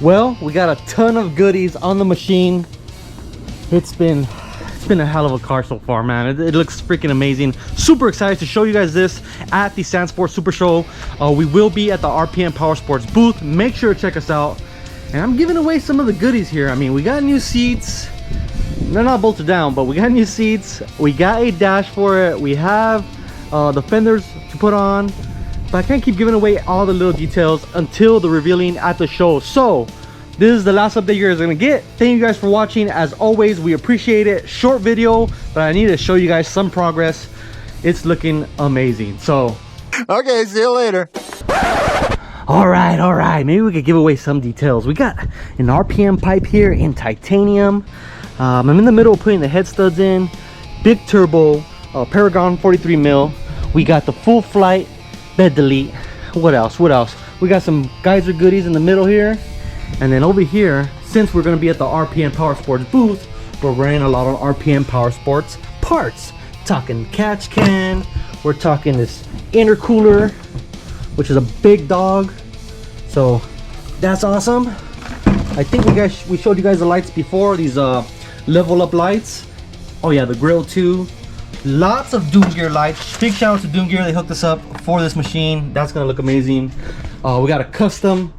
Well, we got a ton of goodies on the machine. It's been a hell of a car so far, man. It looks freaking amazing. Super excited to show you guys this at the Sand Sports Super Show. We will be at the RPM Power Sports booth. Make sure to check us out. And I'm giving away some of the goodies here. I mean, we got new seats. They're not bolted down, but we got new seats. We got a dash for it. We have the fenders to put on. But I can't keep giving away all the little details until the revealing at the show. So this is the last update you guys are gonna get. Thank you guys for watching. As always, we appreciate it. Short video, but I need to show you guys some progress. It's looking amazing. So okay, see you later. all right, maybe we could give away some details. We got an RPM pipe here in titanium. I'm in the middle of putting the head studs in. Big turbo, Paragon 43 mil. We got the full flight bed delete. What else? We got some geyser goodies in the middle here. And then over here, since we're going to be at the RPM Power Sports booth, we're wearing a lot of RPM Power Sports parts. Talking catch can, we're talking this intercooler, which is a big dog. So that's awesome. I think we showed you guys the lights before, these level up lights. Oh yeah, the grill too. Lots of Doom Gear lights. Big shout out to Doom Gear, they hooked us up for this machine. That's gonna look amazing. We got a custom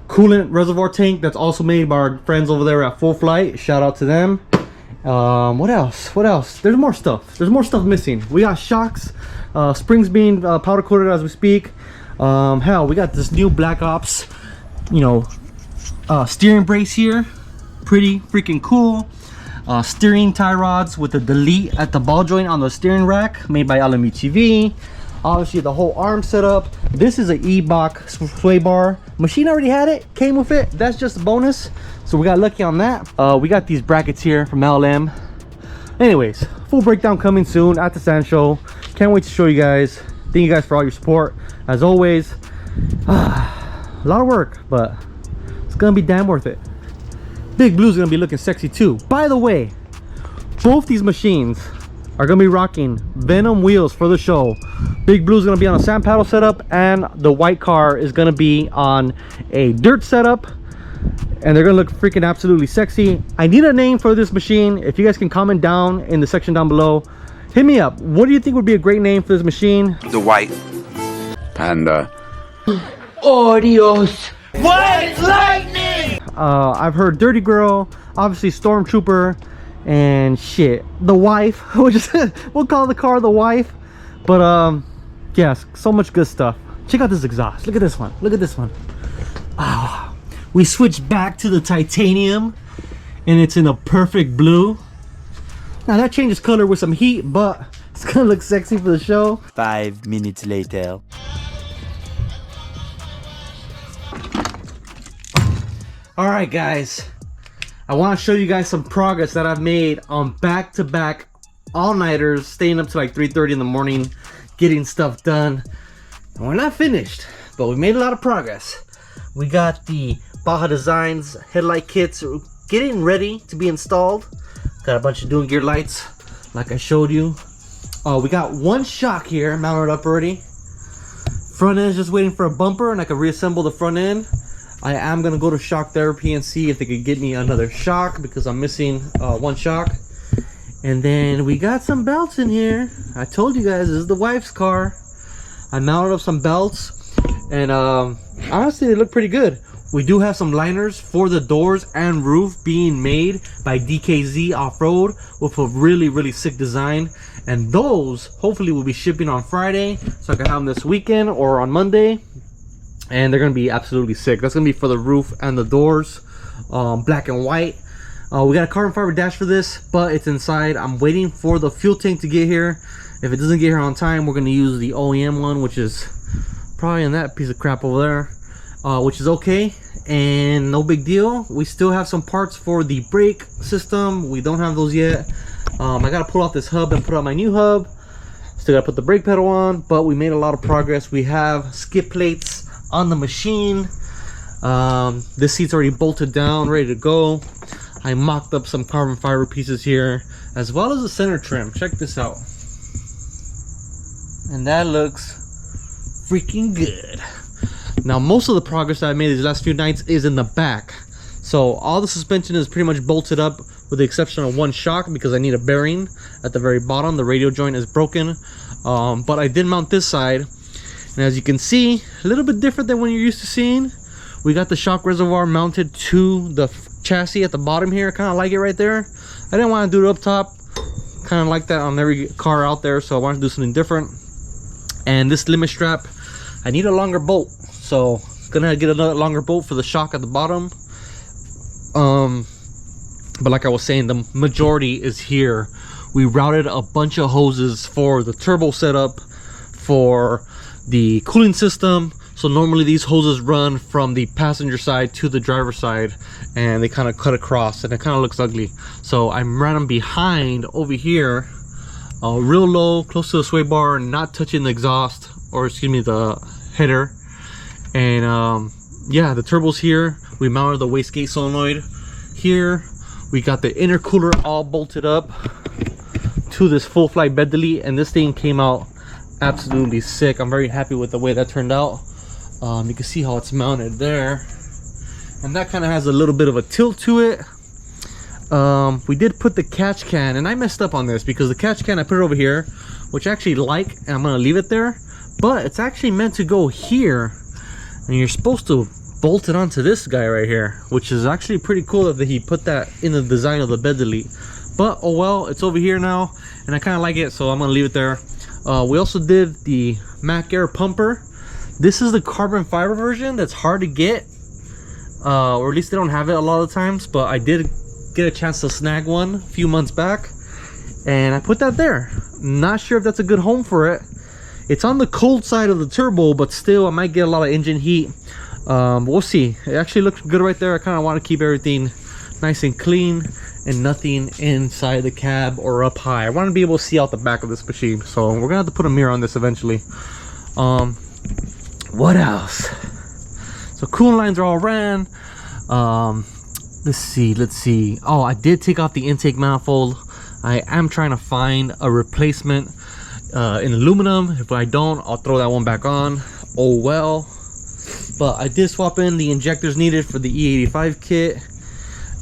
coolant reservoir tank that's also made by our friends over there at Full Flight. Shout out to them. What else? There's more stuff missing. We got shocks, springs being powder coated as we speak. Hell, we got this new Black Ops, steering brace here. Pretty freaking cool. Steering tie rods with the delete at the ball joint on the steering rack, made by LMUTV. Obviously the whole arm setup. This is an E-Bach sway bar. Machine already had it, came with it. That's just a bonus, so we got lucky on that. We got these brackets here from LM. Anyways, full breakdown coming soon at the Sand Show. Can't wait to show you guys. Thank you guys for all your support as always. A lot of work, but it's gonna be damn worth it. Big Blue's gonna be looking sexy too. By the way, both these machines are gonna be rocking Venom wheels for the show. Big Blue's gonna be on a sand paddle setup, and the white car is gonna be on a dirt setup, and they're gonna look freaking absolutely sexy. I need a name for this machine. If you guys can comment down in the section down below, hit me up. What do you think would be a great name for this machine? The white Panda. Oh Dios! White lightning! I've heard Dirty Girl, obviously Stormtrooper, and shit, the wife. We'll call the car the wife. But yes, so much good stuff. Check out this exhaust. Look at this one. We switched back to the titanium, and it's in a perfect blue. Now that changes color with some heat, but it's gonna look sexy for the show. 5 minutes later. All right, guys, I want to show you guys some progress that I've made on back-to-back all-nighters, staying up to like 3:30 in the morning, getting stuff done. And we're not finished, but we made a lot of progress. We got the Baja Designs headlight kits getting ready to be installed. Got a bunch of Doom Gear lights, like I showed you. We got one shock here mounted up already. Front end is just waiting for a bumper, and I can reassemble the front end. I am gonna go to shock therapy and see if they could get me another shock, because I'm missing one shock. And then we got some belts in here. I told you guys this is the wife's car. I mounted up some belts, and honestly they look pretty good. We do have some liners for the doors and roof being made by DKZ Off-Road with a really sick design, and those hopefully will be shipping on Friday, so I can have them this weekend or on Monday. And they're gonna be absolutely sick. That's gonna be for the roof and the doors, black and white. We got a carbon fiber dash for this, but it's inside. I'm waiting for the fuel tank to get here. If it doesn't get here on time, we're gonna use the OEM one, which is probably in that piece of crap over there, which is okay and no big deal. We still have some parts for the brake system. We don't have those yet. I gotta pull off this hub and put on my new hub. Still gotta put the brake pedal on, but we made a lot of progress. We have skid plates on the machine. This seat's already bolted down, ready to go. I mocked up some carbon fiber pieces here, as well as the center trim. Check this out. And that looks freaking good. Now most of the progress that I made these last few nights is in the back. So all the suspension is pretty much bolted up with the exception of one shock because I need a bearing at the very bottom. The radial joint is broken, but I did mount this side, and as you can see, a little bit different than what you're used to seeing. We got the shock reservoir mounted to the chassis at the bottom here. I kind of like it right there. I didn't want to do it up top, kind of like that on every car out there, so I wanted to do something different. And this limit strap, I need a longer bolt, so gonna get another longer bolt for the shock at the bottom. But like I was saying, the majority is here. We routed a bunch of hoses for the turbo setup, for the cooling system. So normally these hoses run from the passenger side to the driver's side, and they kind of cut across, and it kind of looks ugly. So I ran them behind over here, real low, close to the sway bar, not touching the exhaust, or excuse me, the header. And yeah, the turbo's here. We mounted the wastegate solenoid here. We got the intercooler all bolted up to this full flight bed delete, and this thing came out absolutely sick. I'm very happy with the way that turned out. You can see how it's mounted there, and that kind of has a little bit of a tilt to it. We did put the catch can, and I messed up on this because the catch can I put it over here, which I actually like, and I'm gonna leave it there, but it's actually meant to go here, and you're supposed to bolt it onto this guy right here, which is actually pretty cool that he put that in the design of the bed delete. But oh well, it's over here now, and I kind of like it, so I'm gonna leave it there. We also did the Mac Air pumper. This is the carbon fiber version that's hard to get, or at least they don't have it a lot of the times, but I did get a chance to snag one a few months back, and I put that there. Not sure if that's a good home for it. It's on the cold side of the turbo, but still I might get a lot of engine heat. We'll see. It actually looks good right there. I kind of want to keep everything nice and clean and nothing inside the cab or up high. I want to be able to see out the back of this machine, so we're gonna have to put a mirror on this eventually. What else? So coolant lines are all ran. Let's see. Oh, I did take off the intake manifold. I am trying to find a replacement in aluminum. If I don't, I'll throw that one back on. Oh well. But I did swap in the injectors needed for the E85 kit.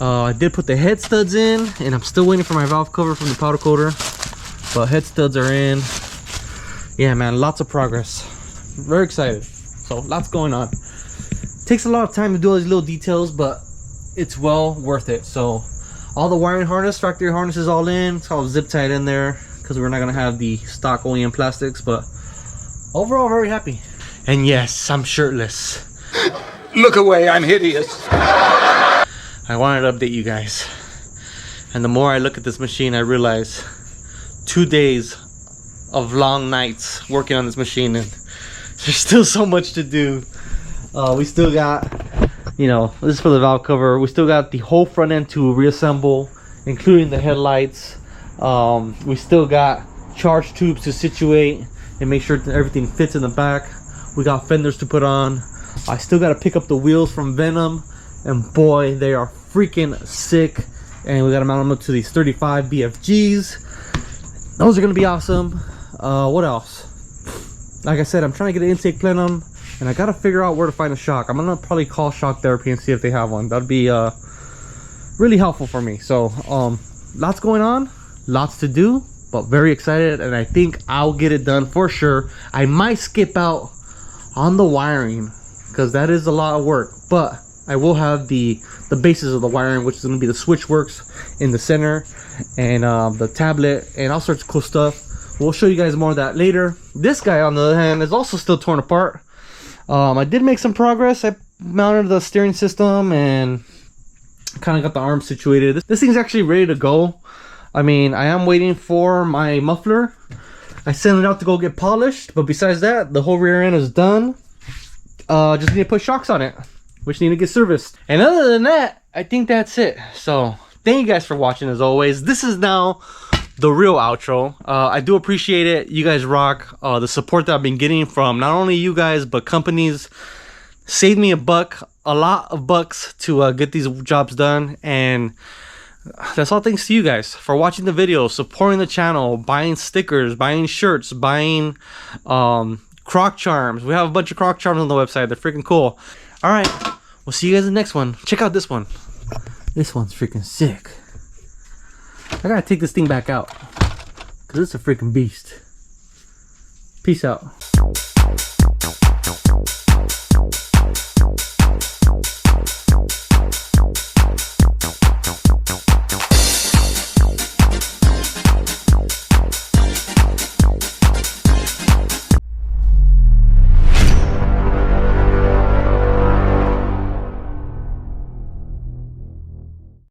I did put the head studs in, and I'm still waiting for my valve cover from the powder coater, but head studs are in. Yeah man, lots of progress. Very excited. So lots going on. Takes a lot of time to do all these little details, but it's well worth it. So all the wiring harness, factory harness is all in. It's all zip tied in there because we're not gonna have the stock OEM plastics, but overall very happy. And yes, I'm shirtless. Look away, I'm hideous. I wanted to update you guys, and the more I look at this machine, I realize 2 days of long nights working on this machine, and there's still so much to do. We still got, you know, this is for the valve cover. We still got the whole front end to reassemble, including the headlights. We still got charge tubes to situate and make sure that everything fits in the back. We got fenders to put on. I still got to pick up the wheels from Venom, and boy, they are freaking sick. And we got to mount them up to these 35 BFGs. Those are going to be awesome. What else? Like I said, I'm trying to get an intake plenum, and I got to figure out where to find a shock. I'm going to probably call Shock Therapy and see if they have one. That'd be really helpful for me. So lots going on, lots to do, but very excited, and I think I'll get it done for sure. I might skip out on the wiring because that is a lot of work, but I will have the basis of the wiring, which is going to be the switch works in the center, and the tablet, and all sorts of cool stuff. We'll show you guys more of that later. This guy, on the other hand, is also still torn apart. I did make some progress. I mounted the steering system and kind of got the arm situated. This thing's actually ready to go. I mean, I am waiting for my muffler. I sent it out to go get polished, but besides that, the whole rear end is done. Just need to put shocks on it, which need to get serviced. And other than that, I think that's it. So thank you guys for watching as always. This is now the real outro. I do appreciate it. You guys rock. The support that I've been getting from not only you guys, but companies saved me a lot of bucks to get these jobs done. And that's all thanks to you guys for watching the video, supporting the channel, buying stickers, buying shirts, buying croc charms. We have a bunch of croc charms on the website. They're freaking cool. All right, we'll see you guys in the next one. Check out this one. This one's freaking sick. I gotta take this thing back out, cause it's a freaking beast. Peace out.